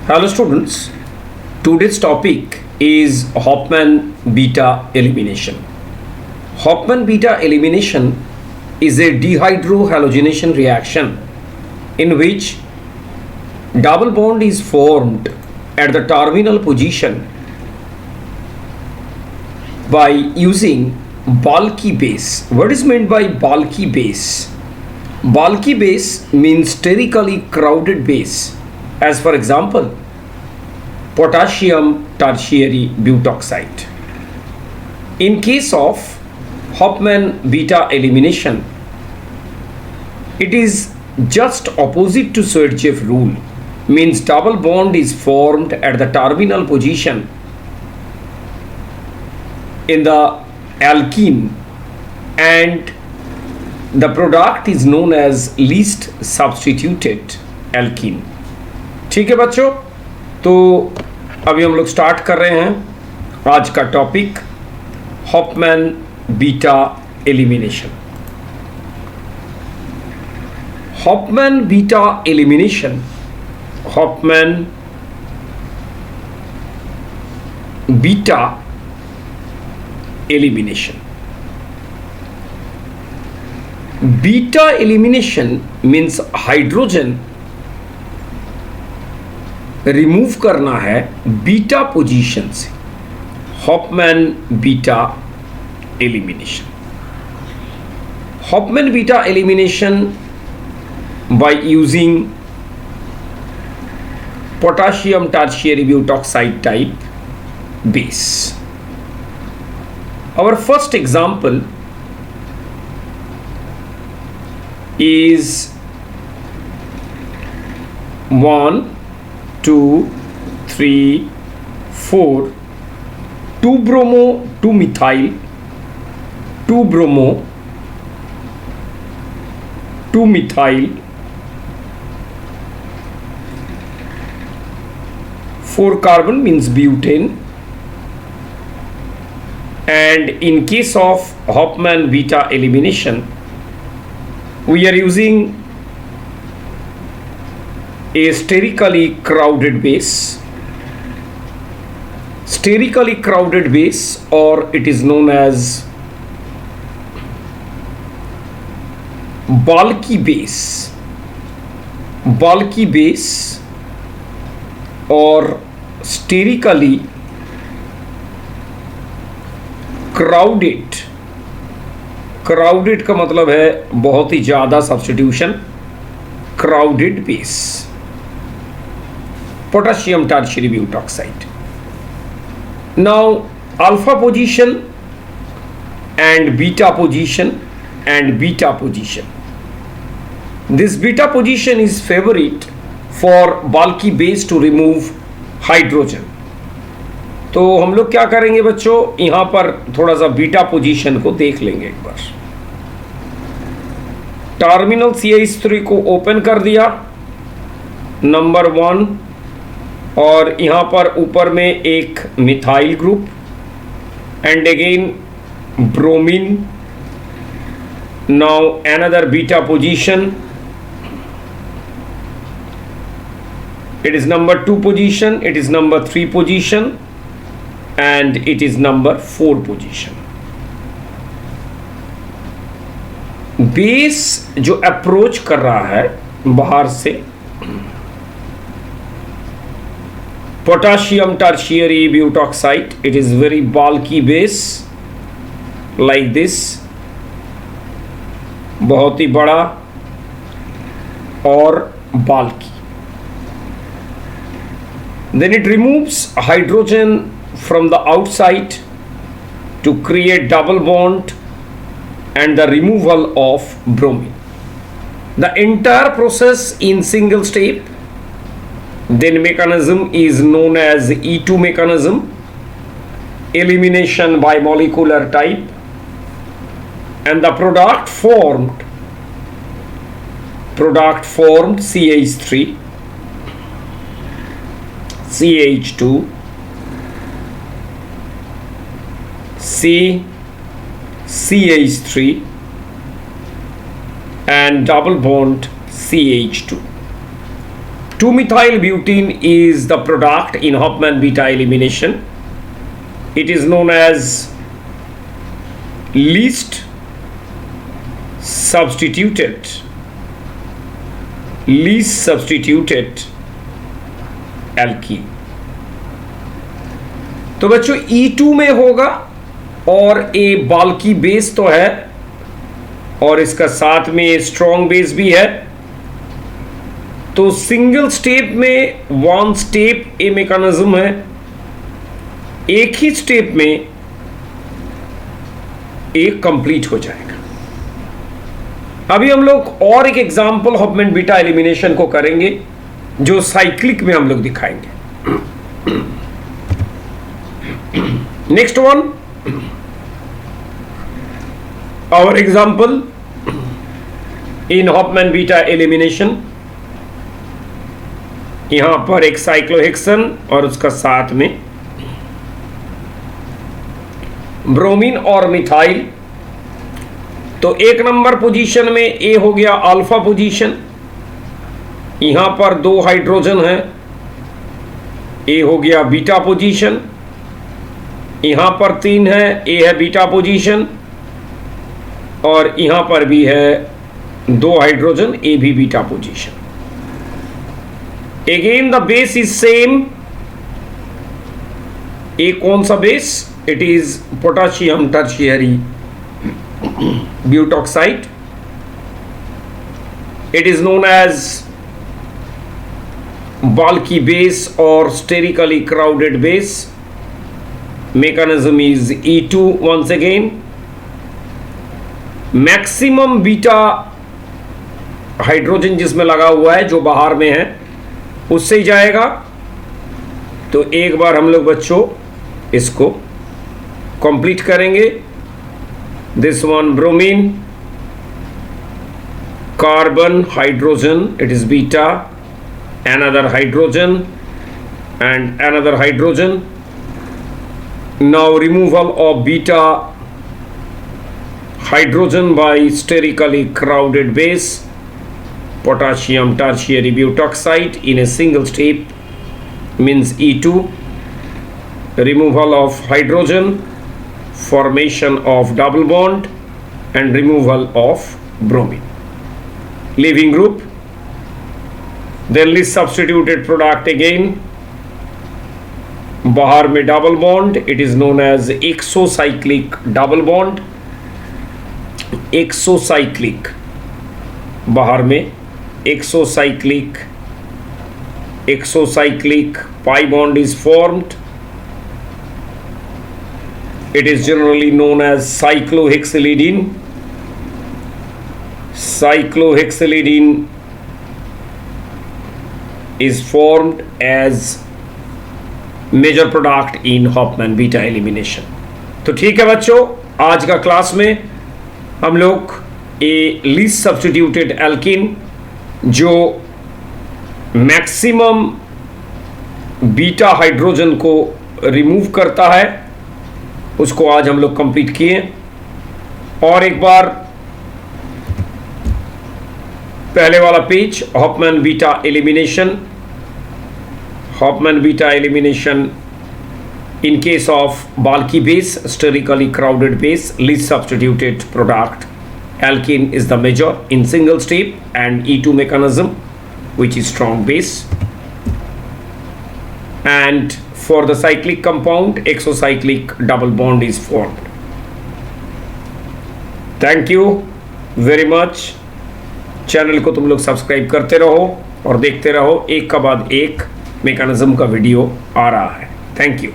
Hello students, today's topic is Hofmann beta elimination. Hofmann beta elimination is a dehydrohalogenation reaction in which double bond is formed at the terminal position by using bulky base. What is meant by bulky base? Bulky base means sterically crowded base, as for example potassium tertiary butoxide. In case of Hofmann beta elimination, it is just opposite to Sergev rule, means double bond is formed at the terminal position in the alkene and the product is known as least substituted alkene. ठीक है बच्चों, तो अभी हम लोग start कर रहे हैं आज का topic Hofmann beta elimination. Hofmann beta elimination, Hofmann beta elimination. Beta elimination means hydrogen remove करना है बीटा पोजीशन से. Hofmann beta elimination. Hofmann beta elimination by using potassium tertiary butoxide type base. Our first example is 1, 2, 3, 4, 2 bromo, 2 methyl, 2 bromo, 2 methyl, 4 carbon means butane. And in case of Hofmann beta elimination, we are using a sterically crowded base. Sterically crowded base, or it is known as bulky base. Bulky base or sterically crowded. Crowded का मतलब है बहुत ही ज़्यादा substitution. Crowded base, potassium tertiary butoxide. Now alpha position and beta position and beta position. This beta position is favorite for bulky base to remove hydrogen. तो हम लोग क्या करेंगे बच्चों, यहाँ पर थोड़ा सा बीटा पोजीशन को देख लेंगे एक बार. टर्मिनल CH3 को ओपन कर दिया, नंबर 1, और यहाँ पर ऊपर में एक methyl group and again bromine. Now another beta position, it is number 2 position, it is number 3 position and it is number 4 position. Base जो अप्रोच कर रहा है बाहर से, potassium tertiary butoxide, it is very bulky base like this, बहुत ही बड़ा और bulky. Then it removes hydrogen from the outside to create double bond and the removal of bromine. The entire process in single step. Then mechanism is known as E2 mechanism, elimination by molecular type, and the product formed CH3, CH2, CH3 and double bond CH2. 2-methyl butene is the product in Hofmann beta elimination. It is known as least substituted alkene. तो बच्चों E2 में होगा और ए Balki base तो है और इसका साथ में स्ट्रॉन्ग बेस भी है. तो सिंगल स्टेप में वन स्टेप ए मैकेनिज्म है. एक ही स्टेप में एक कंप्लीट हो जाएगा. अभी हम लोग और एक एग्जांपल हॉफमैन बीटा एलिमिनेशन को करेंगे जो साइक्लिक में हम लोग दिखाएंगे. Next one, our example in Hofmann beta elimination. यहां पर एक साइक्लोहेक्सन और उसका साथ में ब्रोमीन और मिथाइल. तो एक नंबर पोजीशन में ए हो गया अल्फा पोजीशन. यहां पर 2 हाइड्रोजन है. ए हो गया बीटा पोजीशन. यहां पर 3 है. ए है बीटा पोजीशन और यहां पर भी है 2 हाइड्रोजन. ए भी beta position. Again the base is same. ए कौन सा बेस? It is potassium tertiary butoxide. It is known as bulky base or sterically crowded base. Mechanism is E2 once again. Maximum beta hydrogen जिसमें लगा हुआ है जो बाहर में है उससे ही जाएगा. तो एक बार हम लोग बच्चों इसको कंप्लीट करेंगे. This one bromine, carbon, hydrogen, it is beta, another hydrogen and another hydrogen. Now removal of beta hydrogen by sterically crowded base potassium tertiary butoxide in a single step means E2. Removal of hydrogen, formation of double bond and removal of bromine. Leaving group. Then least substituted product again. बाहर में double bond. It is known as exocyclic double bond. Exocyclic बाहर में exocyclic pi bond is formed. It is generally known as cyclohexylidene. Cyclohexylidene is formed as major product in Hofmann beta elimination. तो ठीक है बच्चों, आज का class में हम लोग ए लीस्ट सब्स्टिट्यूटेड एल्कीन जो मैक्सिमम बीटा हाइड्रोजन को रिमूव करता है उसको आज हम लोग कंप्लीट किए. और एक बार पहले वाला page, Hofmann beta elimination. Hofmann beta elimination in case of bulky base, sterically crowded base, least substituted product alkene is the major in single step, and E2 mechanism which is strong base. And for the cyclic compound, exocyclic double bond is formed. Thank you very much. Channel को तुम लोग subscribe करते रहो और देखते रहो. एक का बाद एक मैकेनिज्म का वीडियो आ रहा है. Thank you.